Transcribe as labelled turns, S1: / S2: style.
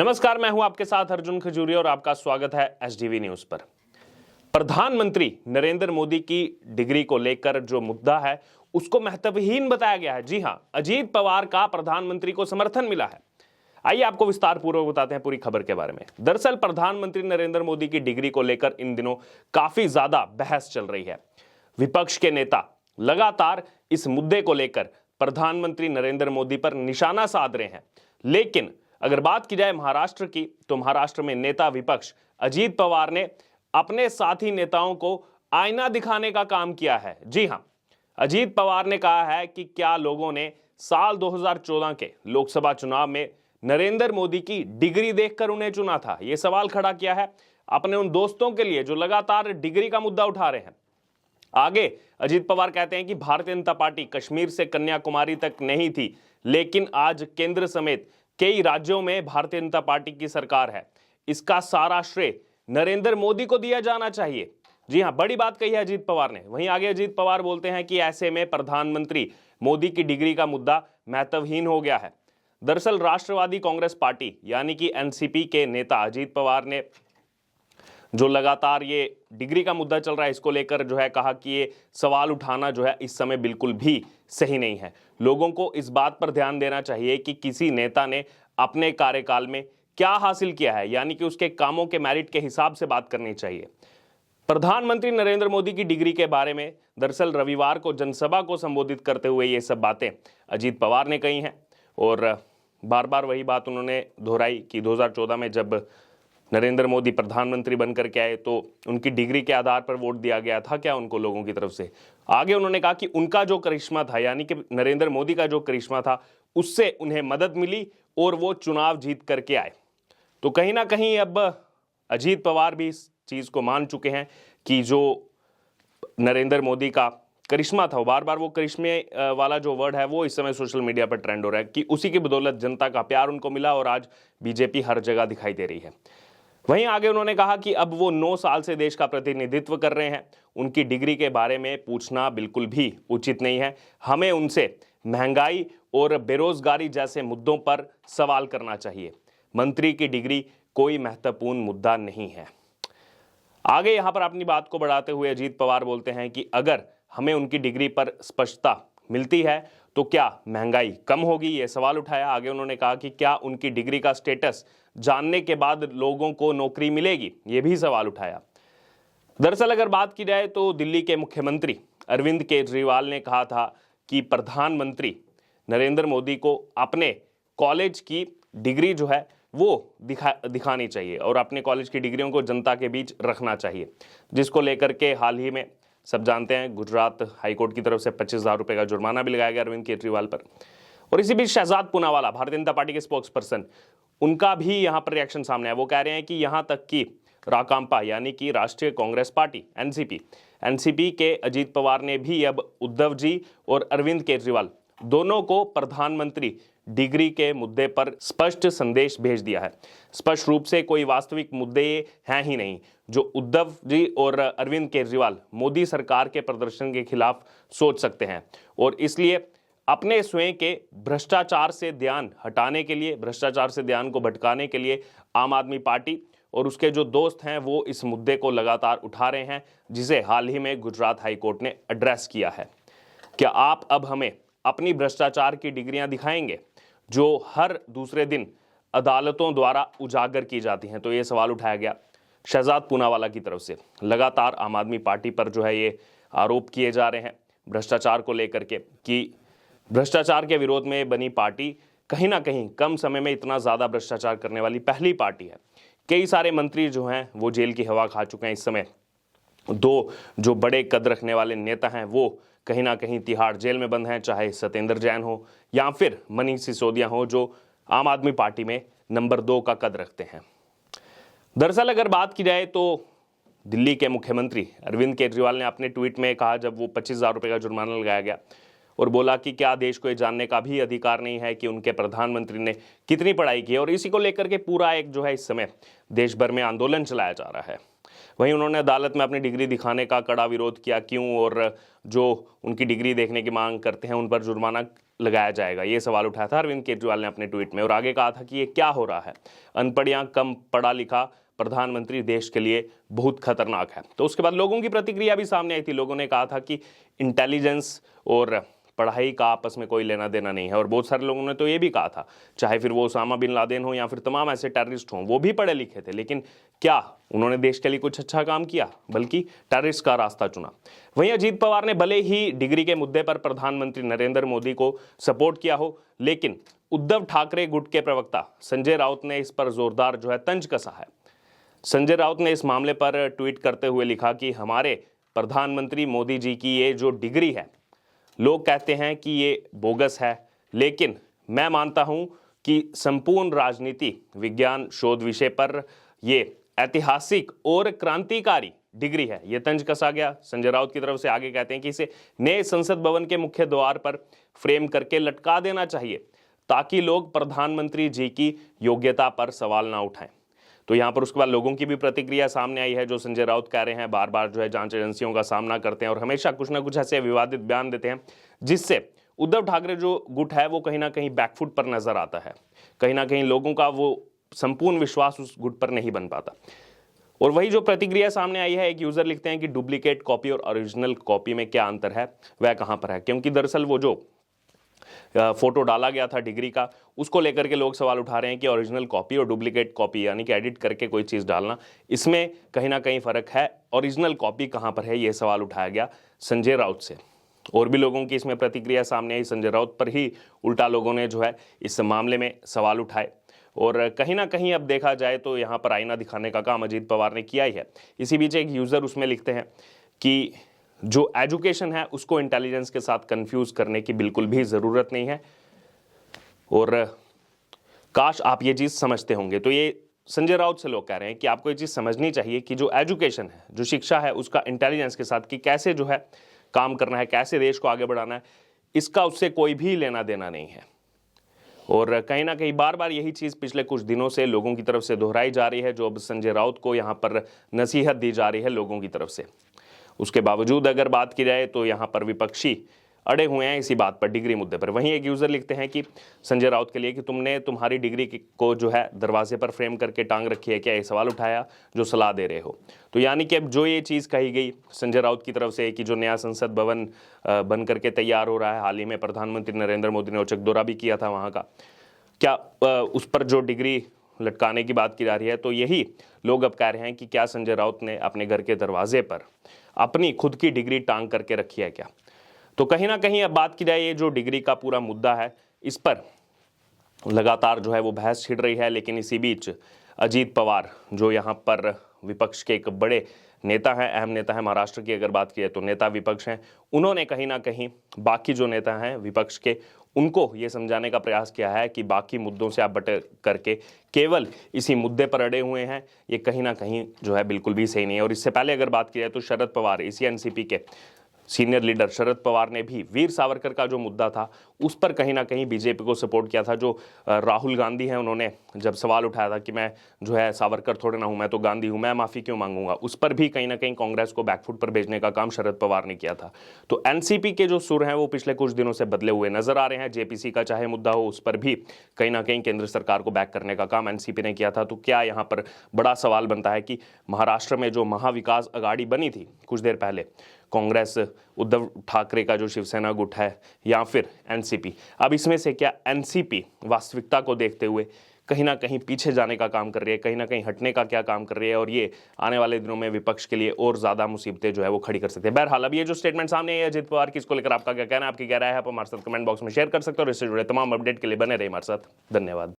S1: नमस्कार, मैं हूं आपके साथ अर्जुन खजूरिया और आपका स्वागत है एसडीवी न्यूज पर। प्रधानमंत्री नरेंद्र मोदी की डिग्री को लेकर जो मुद्दा है उसको महत्वहीन बताया गया है। जी हां, अजीत पवार का प्रधानमंत्री को समर्थन मिला है। आइए आपको विस्तार पूर्वक बताते हैं पूरी खबर के बारे में। दरअसल प्रधानमंत्री नरेंद्र मोदी की डिग्री को लेकर इन दिनों काफी ज्यादा बहस चल रही है। विपक्ष के नेता लगातार इस मुद्दे को लेकर प्रधानमंत्री नरेंद्र मोदी पर निशाना साध रहे हैं। लेकिन अगर बात की जाए महाराष्ट्र की, तो महाराष्ट्र में नेता विपक्ष अजीत पवार ने अपने साथी नेताओं को आईना दिखाने का काम किया है। जी हां, अजीत पवार ने कहा है कि क्या लोगों ने साल 2014 के लोकसभा चुनाव में नरेंद्र मोदी की डिग्री देखकर उन्हें चुना था। यह सवाल खड़ा किया है अपने उन दोस्तों के लिए जो लगातार डिग्री का मुद्दा उठा रहे हैं। आगे अजीत पवार कहते हैं कि भारतीय जनता पार्टी कश्मीर से कन्याकुमारी तक नहीं थी, लेकिन आज केंद्र समेत कई राज्यों में भारतीय जनता पार्टी की सरकार है। इसका सारा श्रेय नरेंद्र मोदी को दिया जाना चाहिए। जी हां, बड़ी बात कही है अजीत पवार ने। वहीं आगे अजीत पवार बोलते हैं कि ऐसे में प्रधानमंत्री मोदी की डिग्री का मुद्दा महत्वहीन हो गया है। दरअसल राष्ट्रवादी कांग्रेस पार्टी यानी कि एनसीपी के नेता अजीत पवार ने जो लगातार ये डिग्री का मुद्दा चल रहा है इसको लेकर जो है कहा कि ये सवाल उठाना जो है इस समय बिल्कुल भी सही नहीं है। लोगों को इस बात पर ध्यान देना चाहिए कि किसी नेता ने अपने कार्यकाल में क्या हासिल किया है, यानी कि उसके कामों के मेरिट के हिसाब से बात करनी चाहिए। प्रधानमंत्री नरेंद्र मोदी की डिग्री के बारे में दरअसल रविवार को जनसभा को संबोधित करते हुए ये सब बातें अजीत पवार ने कही हैं और बार बार वही बात उन्होंने दोहराई कि 2014 में जब नरेंद्र मोदी प्रधानमंत्री बनकर के आए तो उनकी डिग्री के आधार पर वोट दिया गया था क्या उनको लोगों की तरफ से। आगे उन्होंने कहा कि उनका जो करिश्मा था, यानी कि नरेंद्र मोदी का जो करिश्मा था, उससे उन्हें मदद मिली और वो चुनाव जीत करके आए। तो कहीं ना कहीं अब अजीत पवार भी इस चीज को मान चुके हैं कि जो नरेंद्र मोदी का करिश्मा था, बार बार वो करिश्मे वाला जो वर्ड है वो इस समय सोशल मीडिया पर ट्रेंड हो रहा है कि उसी की बदौलत जनता का प्यार उनको मिला और आज बीजेपी हर जगह दिखाई दे रही है। वहीं आगे उन्होंने कहा कि अब वो 9 साल से देश का प्रतिनिधित्व कर रहे हैं, उनकी डिग्री के बारे में पूछना बिल्कुल भी उचित नहीं है। हमें उनसे महंगाई और बेरोजगारी जैसे मुद्दों पर सवाल करना चाहिए। मंत्री की डिग्री कोई महत्वपूर्ण मुद्दा नहीं है। आगे यहां पर अपनी बात को बढ़ाते हुए अजीत पवार बोलते हैं कि अगर हमें उनकी डिग्री पर स्पष्टता मिलती है तो क्या महंगाई कम होगी, यह सवाल उठाया। आगे उन्होंने कहा कि क्या उनकी डिग्री का स्टेटस जानने के बाद लोगों को नौकरी मिलेगी, यह भी सवाल उठाया। दरअसल अगर बात की जाए तो दिल्ली के मुख्यमंत्री अरविंद केजरीवाल ने कहा था कि प्रधानमंत्री नरेंद्र मोदी को अपने कॉलेज की डिग्री जो है वो दिखानी चाहिए और अपने कॉलेज की डिग्रियों को जनता के बीच रखना चाहिए, जिसको लेकर के हाल ही में सब जानते हैं गुजरात हाईकोर्ट की तरफ से 25,000 रुपए का जुर्माना भी लगाया गया अरविंद केजरीवाल पर। और इसी बीच शहजाद पूनावाला, भारतीय जनता पार्टी के स्पोक्स पर्सन, उनका भी यहां पर रिएक्शन सामने आया। वो कह रहे हैं कि यहां तक कि राकांपा यानी कि राष्ट्रीय कांग्रेस पार्टी एनसीपी के अजीत पवार ने भी अब उद्धव जी और अरविंद केजरीवाल दोनों को प्रधानमंत्री डिग्री के मुद्दे पर स्पष्ट संदेश भेज दिया है। स्पष्ट रूप से कोई वास्तविक मुद्दे हैं ही नहीं जो उद्धव जी और अरविंद केजरीवाल मोदी सरकार के प्रदर्शन के खिलाफ सोच सकते हैं। और इसलिए अपने स्वयं के भ्रष्टाचार से ध्यान हटाने के लिए, भ्रष्टाचार से ध्यान को भटकाने के लिए आम आदमी पार्टी और उसके जो दोस्त हैं वो इस मुद्दे को लगातार उठा रहे हैं, जिसे हाल ही में गुजरात हाईकोर्ट ने एड्रेस किया है। क्या आप अब हमें अपनी भ्रष्टाचार की डिग्रियां दिखाएंगे जो हर दूसरे दिन अदालतों द्वारा उजागर की जाती हैं? तो ये सवाल उठाया गया शहजाद पूनावाला की तरफ से। लगातार आम आदमी पार्टी पर जो है ये आरोप किए जा रहे हैं भ्रष्टाचार को लेकर के कि भ्रष्टाचार के विरोध में बनी पार्टी कहीं ना कहीं कम समय में इतना ज़्यादा भ्रष्टाचार करने वाली पहली पार्टी है। कई सारे मंत्री जो हैं वो जेल की हवा खा चुके हैं इस समय। 2 जो बड़े कद रखने वाले नेता हैं वो कहीं ना कहीं तिहाड़ जेल में बंद हैं, चाहे सत्येंद्र जैन हो या फिर मनीष सिसोदिया हो जो आम आदमी पार्टी में नंबर 2 का कद रखते हैं। दरअसल अगर बात की जाए तो दिल्ली के मुख्यमंत्री अरविंद केजरीवाल ने अपने ट्वीट में कहा, जब वो 25,000 रुपए का जुर्माना लगाया गया, और बोला कि क्या देश को ये जानने का भी अधिकार नहीं है कि उनके प्रधानमंत्री ने कितनी पढ़ाई की है। और इसी को लेकर के पूरा एक जो है इस समय देश भर में आंदोलन चलाया जा रहा है। वहीं उन्होंने अदालत में अपनी डिग्री दिखाने का कड़ा विरोध किया। क्यों? और जो उनकी डिग्री देखने की मांग करते हैं उन पर जुर्माना लगाया जाएगा, ये सवाल उठाया था अरविंद केजरीवाल ने अपने ट्वीट में, और आगे कहा था कि ये क्या हो रहा है, अनपढ़ या कम पढ़ा लिखा प्रधानमंत्री देश के लिए बहुत खतरनाक है। तो उसके बाद लोगों की प्रतिक्रिया भी सामने आई थी। लोगों ने कहा था कि इंटेलिजेंस और पढ़ाई का आपस में कोई लेना देना नहीं है, और बहुत सारे लोगों ने तो ये भी कहा था, चाहे फिर वो ओसामा बिन लादेन हो या फिर तमाम ऐसे टेररिस्ट हों, वो भी पढ़े लिखे थे, लेकिन क्या उन्होंने देश के लिए कुछ अच्छा काम किया, बल्कि टेररिस्ट का रास्ता चुना। वहीं अजीत पवार ने भले ही डिग्री के मुद्दे पर प्रधानमंत्री नरेंद्र मोदी को सपोर्ट किया हो, लेकिन उद्धव ठाकरे गुट के प्रवक्ता संजय राउत ने इस पर जोरदार जो है तंज कसा है। संजय राउत ने इस मामले पर ट्वीट करते हुए लिखा कि हमारे प्रधानमंत्री मोदी जी की ये जो डिग्री है, लोग कहते हैं कि ये बोगस है, लेकिन मैं मानता हूं कि संपूर्ण राजनीति विज्ञान शोध विषय पर ये ऐतिहासिक और क्रांतिकारी डिग्री है। ये तंज कसा गया संजय राउत की तरफ से। आगे कहते हैं कि इसे नए संसद भवन के मुख्य द्वार पर फ्रेम करके लटका देना चाहिए, ताकि लोग प्रधानमंत्री जी की योग्यता पर सवाल ना उठाएं। तो यहाँ पर उसके बाद लोगों की भी प्रतिक्रिया सामने आई है, जो संजय राउत कह रहे हैं बार बार जो है जांच एजेंसियों का सामना करते हैं और हमेशा कुछ ना कुछ ऐसे विवादित बयान देते हैं, जिससे उद्धव ठाकरे जो गुट है वो कहीं ना कहीं बैकफुट पर नजर आता है। कहीं ना कहीं लोगों का वो संपूर्ण विश्वास उस गुट पर नहीं बन पाता। और वही जो प्रतिक्रिया सामने आई है, एक यूजर लिखते हैं कि डुप्लीकेट कॉपी और ओरिजिनल कॉपी में क्या अंतर है, वह कहां पर है। क्योंकि दरअसल वो जो फोटो डाला गया था डिग्री का, उसको लेकर के लोग सवाल उठा रहे हैं कि ओरिजिनल कॉपी और डुप्लीकेट कॉपी, यानी कि एडिट करके कोई चीज़ डालना, इसमें कहीं ना कहीं फ़र्क है। ओरिजिनल कॉपी कहाँ पर है, ये सवाल उठाया गया संजय राउत से। और भी लोगों की इसमें प्रतिक्रिया सामने आई। संजय राउत पर ही उल्टा लोगों ने जो है इस मामले में सवाल उठाए। और कहीं ना कहीं अब देखा जाए तो यहाँ पर आईना दिखाने का काम अजीत पवार ने किया ही है। इसी बीच एक यूज़र उसमें लिखते हैं कि जो एजुकेशन है उसको इंटेलिजेंस के साथ कंफ्यूज करने की बिल्कुल भी ज़रूरत नहीं है, और काश आप ये चीज़ समझते होंगे। तो ये संजय राउत से लोग कह रहे हैं कि आपको ये चीज़ समझनी चाहिए कि जो एजुकेशन है, जो शिक्षा है, उसका इंटेलिजेंस के साथ कि कैसे जो है काम करना है, कैसे देश को आगे बढ़ाना है, इसका उससे कोई भी लेना देना नहीं है। और कहीं ना कहीं बार बार यही चीज़ पिछले कुछ दिनों से लोगों की तरफ से दोहराई जा रही है, जो अब संजय राउत को यहाँ पर नसीहत दी जा रही है लोगों की तरफ से। उसके बावजूद अगर बात की जाए तो यहाँ पर विपक्षी अड़े हुए हैं इसी बात पर, डिग्री मुद्दे पर। वहीं एक यूज़र लिखते हैं कि संजय राउत के लिए कि तुमने तुम्हारी डिग्री को जो है दरवाजे पर फ्रेम करके टांग रखी है क्या, ये सवाल उठाया जो सलाह दे रहे हो। तो यानी कि अब जो ये चीज़ कही गई संजय राउत की तरफ से कि जो नया संसद भवन बन करके तैयार हो रहा है, हाल ही में प्रधानमंत्री नरेंद्र मोदी ने औचक दौरा भी किया था वहाँ का, क्या उस पर जो डिग्री लटकाने की बात की जा रही है, तो यही लोग अब कह रहे हैं कि क्या संजय राउत ने अपने घर के दरवाजे पर अपनी खुद की डिग्री टांग करके रखी है क्या। तो कहीं ना कहीं अब बात की जाए, ये जो डिग्री का पूरा मुद्दा है, इस पर लगातार जो है वो बहस छिड़ रही है। लेकिन इसी बीच अजीत पवार जो यहाँ पर विपक्ष के एक बड़े नेता हैं, अहम नेता हैं, महाराष्ट्र की अगर बात की जाए तो नेता विपक्ष हैं, उन्होंने कहीं ना कहीं बाकी जो नेता हैं विपक्ष के, उनको ये समझाने का प्रयास किया है कि बाकी मुद्दों से आप बट करके केवल इसी मुद्दे पर अड़े हुए हैं, ये कहीं ना कहीं जो है बिल्कुल भी सही नहीं है। और इससे पहले अगर बात की जाए तो शरद पवार, इसी एनसीपी के सीनियर लीडर शरद पवार ने भी वीर सावरकर का जो मुद्दा था उस पर कहीं ना कहीं बीजेपी को सपोर्ट किया था। जो राहुल गांधी हैं, उन्होंने जब सवाल उठाया था कि मैं जो है सावरकर थोड़े ना हूं, मैं तो गांधी हूं, मैं माफ़ी क्यों मांगूंगा, उस पर भी कहीं ना कहीं कांग्रेस को बैकफुट पर भेजने का काम शरद पवार ने किया था। तो एनसीपी के जो सुर हैं वो पिछले कुछ दिनों से बदले हुए नजर आ रहे हैं। जेपीसी का चाहे मुद्दा हो, उस पर भी कहीं ना कहीं केंद्र सरकार को बैक करने का काम एनसीपी ने किया था। तो क्या यहाँ पर बड़ा सवाल बनता है कि महाराष्ट्र में जो महाविकास अघाड़ी बनी थी कुछ देर पहले, कांग्रेस, उद्धव ठाकरे का जो शिवसेना गुट है, या फिर एनसीपी, अब इसमें से क्या एनसीपी वास्तविकता को देखते हुए कहीं ना कहीं पीछे जाने का काम कर रही है, कहीं ना कहीं हटने का क्या काम कर रही है, और ये आने वाले दिनों में विपक्ष के लिए और ज्यादा मुसीबतें जो है वो खड़ी कर सकते हैं। बहरहाल अब ये जो स्टेटमेंट सामने है अजीत पवार की, इसको लेकर आपका क्या कहना है, आपकी क्या राय है, आप हमारे साथ कमेंट बॉक्स में शेयर कर सकते हो। और इससे जुड़े तमाम अपडेट के लिए बने रहे हमारे साथ। धन्यवाद।